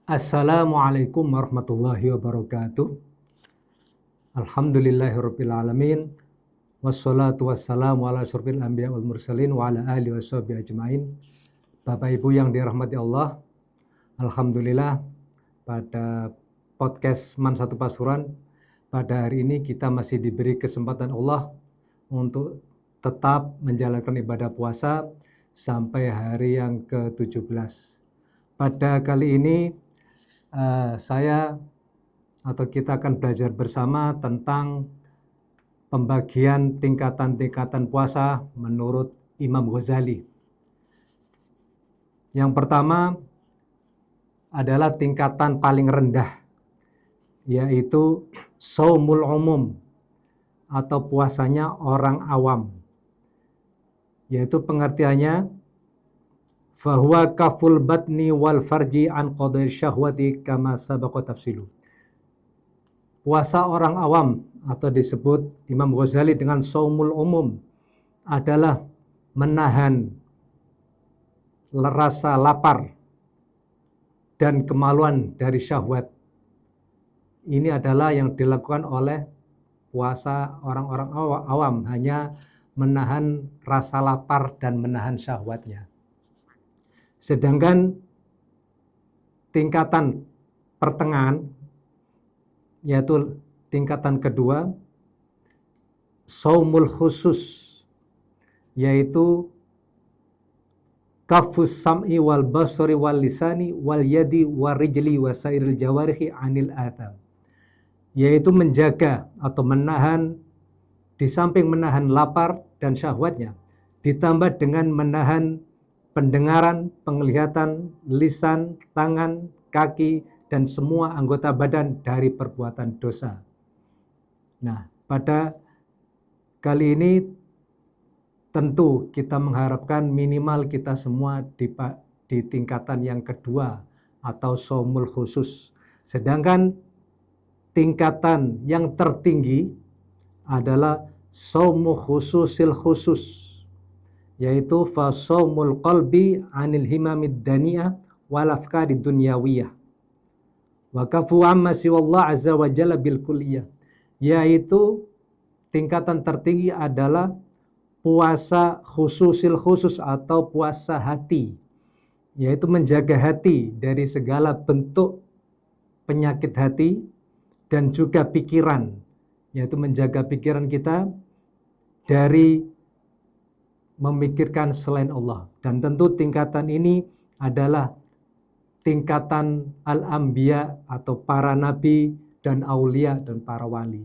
Assalamualaikum warahmatullahi wabarakatuh. Alhamdulillahirabbil alamin. Wassalatu wassalamu ala asyrofil anbiya wal mursalin wa ala alihi washabihi ajmain. Bapak Ibu yang dirahmati Allah, alhamdulillah pada podcast Man Satu Pasuruan pada hari ini kita masih diberi kesempatan Allah untuk tetap menjalankan ibadah puasa sampai hari yang ke-17. Pada kali ini kita akan belajar bersama tentang pembagian tingkatan-tingkatan puasa menurut Imam Ghazali. Yang pertama adalah tingkatan paling rendah, yaitu shaumul umum atau puasanya orang awam. Yaitu pengertiannya fahuwa kaful batni wal farji an qadai syahwati kama sabaqa tafsilu. Puasa orang awam atau disebut Imam Ghazali dengan shaumul umum adalah menahan rasa lapar dan kemaluan dari syahwat. Ini adalah yang dilakukan oleh puasa orang-orang awam, hanya menahan rasa lapar dan menahan syahwatnya. Sedangkan tingkatan pertengahan, yaitu tingkatan kedua, shaumul khusus, yaitu kafus sam'i wal basari wal lisani wal yadi wal rijli wa sairil jawarihi anil atham, yaitu menjaga atau menahan, di samping menahan lapar dan syahwatnya, ditambah dengan menahan pendengaran, penglihatan, lisan, tangan, kaki, dan semua anggota badan dari perbuatan dosa. Nah, pada kali ini tentu kita mengharapkan minimal kita semua di tingkatan yang kedua atau shaumul khusus. Sedangkan tingkatan yang tertinggi adalah shaumul khususil khusus, yaitu fasaumul qalbi anil himamid daniyah wal afkari dunyawiyah wa kafu amma siwallah azza wa jalla bil kulliyah, yaitu tingkatan tertinggi adalah puasa khususil khusus atau puasa hati, yaitu menjaga hati dari segala bentuk penyakit hati dan juga pikiran, yaitu menjaga pikiran kita dari memikirkan selain Allah. Dan tentu tingkatan ini adalah tingkatan al-anbiya atau para nabi dan aulia dan para wali.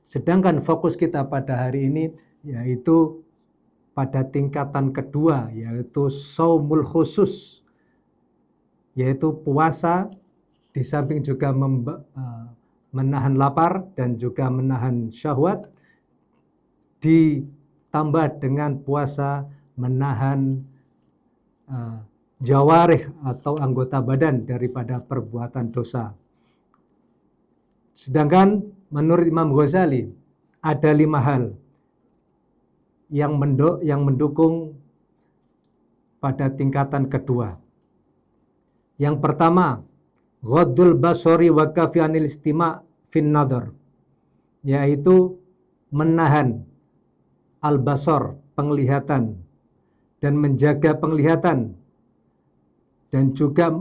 Sedangkan fokus kita pada hari ini yaitu pada tingkatan kedua, yaitu shaumul khusus, yaitu puasa di samping juga menahan lapar dan juga menahan syahwat, ditambah dengan puasa menahan jawarih atau anggota badan daripada perbuatan dosa. Sedangkan menurut Imam Ghazali ada 5 hal yang mendukung pada tingkatan kedua. Yang pertama, ghaddul basari wa kafi anil istima' fin nadar, yaitu menahan al-basar, penglihatan, dan menjaga penglihatan, dan juga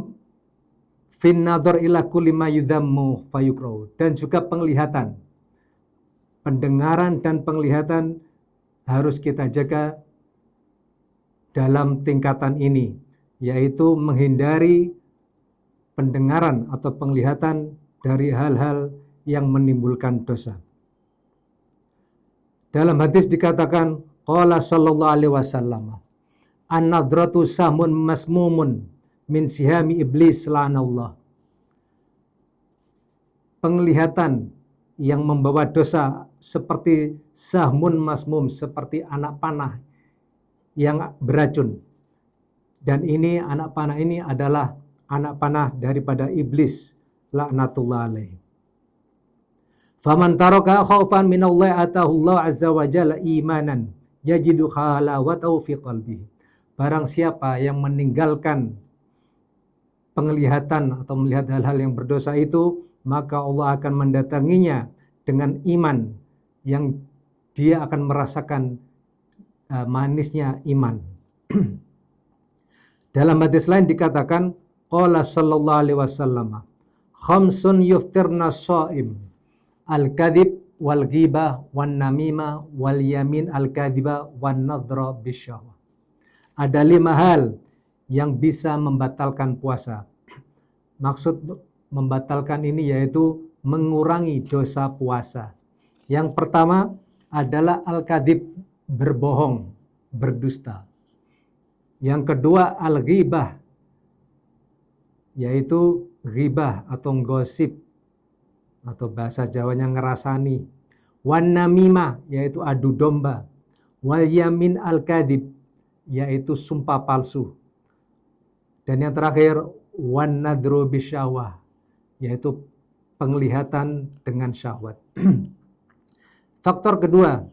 fin nadhar ila kulli ma yudhammu fayukrahu, dan juga penglihatan, pendengaran dan penglihatan harus kita jaga dalam tingkatan ini, yaitu menghindari pendengaran atau penglihatan dari hal-hal yang menimbulkan dosa. Dalam hadis dikatakan, qala sallallahu alaihi wasallam, an-nadratu sahmun masmumun min sihami iblis la'anallah. Penglihatan yang membawa dosa seperti sahmun masmum, seperti anak panah yang beracun. Dan ini anak panah ini adalah anak panah daripada iblis laknatullah alaihi. Faman taraka khaufan minallahi atahu Allah azza wa jalla imanan yajidu halawatahu fi qalbihi. Barang siapa yang meninggalkan penglihatan atau melihat hal-hal yang berdosa itu, maka Allah akan mendatanginya dengan iman yang dia akan merasakan manisnya iman. Dalam hadis lain dikatakan, qala sallallahu alaihi wasallam, khamsun yuftirna shaim, al-kadhib wal ghibah wan namimah wal yamin al-kadhiba wan nadhra bisyahwah. Ada 5 hal yang bisa membatalkan puasa. Maksud membatalkan ini yaitu mengurangi dosa puasa. Yang pertama adalah al-kadhib, berbohong, berdusta. Yang kedua al-ghibah, yaitu ghibah atau gosip, atau bahasa Jawanya ngerasani. Wan namimah, yaitu adu domba. Wal yamin al-kadhib, yaitu sumpah palsu. Dan yang terakhir, wan nadru bisyahwah, yaitu penglihatan dengan syahwat. Faktor kedua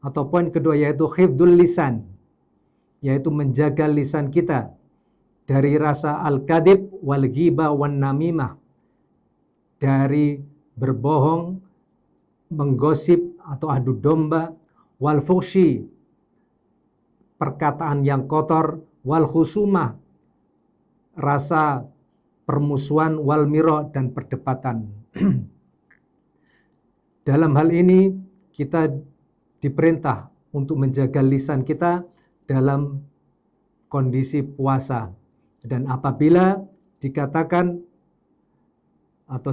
atau poin kedua yaitu hifdzul lisan, yaitu menjaga lisan kita dari rasa al-kadhib wal ghibah wan namimah, dari berbohong, menggosip atau adu domba, wal fuhsyi, perkataan yang kotor, wal khusumah, rasa permusuhan, wal miro, dan perdebatan. Dalam hal ini kita diperintah untuk menjaga lisan kita dalam kondisi puasa. Dan apabila dikatakan atau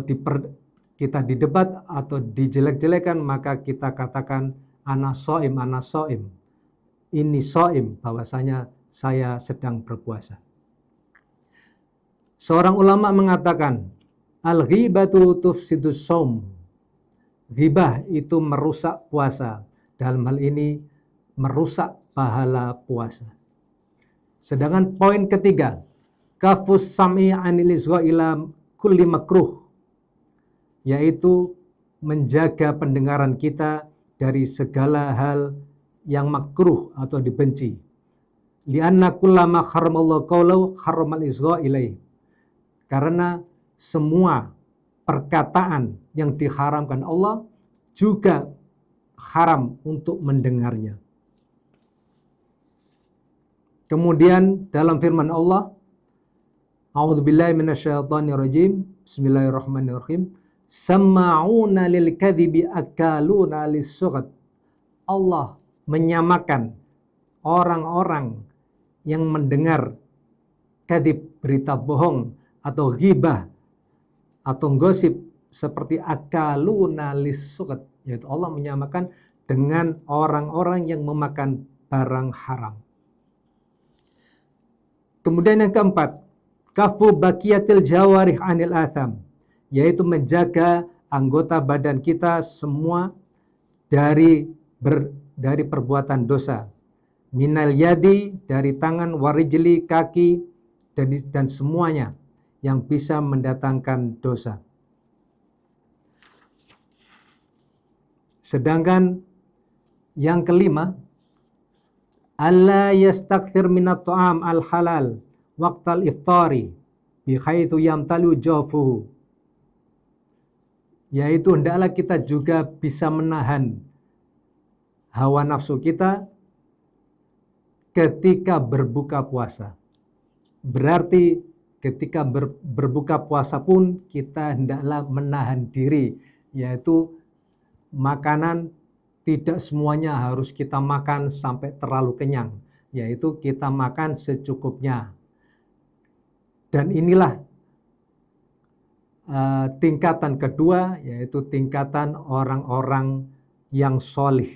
kita didebat atau dijelek-jelekan, maka kita katakan ana shaim, ana shaim. Ini shaim, bahwasanya saya sedang berpuasa. Seorang ulama mengatakan, al-ghibatu tufsidus shaum. Ghibah itu merusak puasa. Dalam hal ini merusak pahala puasa. Sedangkan poin ketiga, kafus sam'i anil isgha ila kulli makruh, yaitu menjaga pendengaran kita dari segala hal yang makruh atau dibenci. Lianna kullama haramallahu qawlahu haramal isgha ilaih. Karena semua perkataan yang diharamkan Allah juga haram untuk mendengarnya. Kemudian dalam firman Allah, A'udzubillahi minasyaitonirrajim, Bismillahirrahmanirrahim, Sama'una lil kadhibi akaluna lis-sughat. Allah menyamakan orang-orang yang mendengar kadhib, berita bohong, atau ghibah, atau gosip, seperti akaluna lis-sughat, yaitu Allah menyamakan dengan orang-orang yang memakan barang haram. Kemudian yang keempat, kafu baqiyatil jawarih anil atham, yaitu menjaga anggota badan kita semua dari perbuatan dosa. Minal yadi, dari tangan, warijli, kaki, dan semuanya yang bisa mendatangkan dosa. Sedangkan yang kelima, alla yastakthir minat ta'am al-halal waqtal iftari bihaitsu yamtalu jawfuhu, yaitu hendaklah kita juga bisa menahan hawa nafsu kita ketika berbuka puasa. Berarti ketika berbuka puasa pun kita hendaklah menahan diri, yaitu makanan tidak semuanya harus kita makan sampai terlalu kenyang, yaitu kita makan secukupnya. Dan inilah tingkatan kedua, yaitu tingkatan orang-orang yang solih.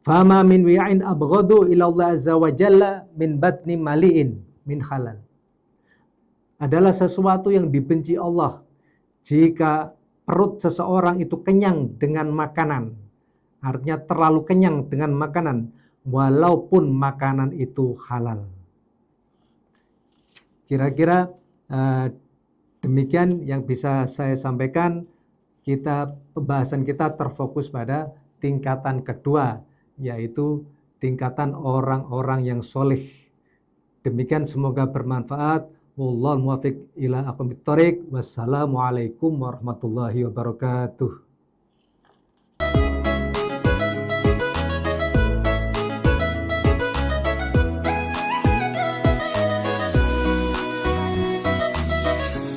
Fama min wi'in abghadu ila Allah azza wa jalla min batni mali'in min halal. Adalah sesuatu yang dibenci Allah jika perut seseorang itu kenyang dengan makanan. Artinya terlalu kenyang dengan makanan, walaupun makanan itu halal. Kira-kira demikian yang bisa saya sampaikan. Pembahasan kita terfokus pada tingkatan kedua, yaitu tingkatan orang-orang yang soleh. Demikian, semoga bermanfaat. Wallahul muwaffiq ila aqwamit thoriq. Wassalamualaikum warahmatullahi wabarakatuh.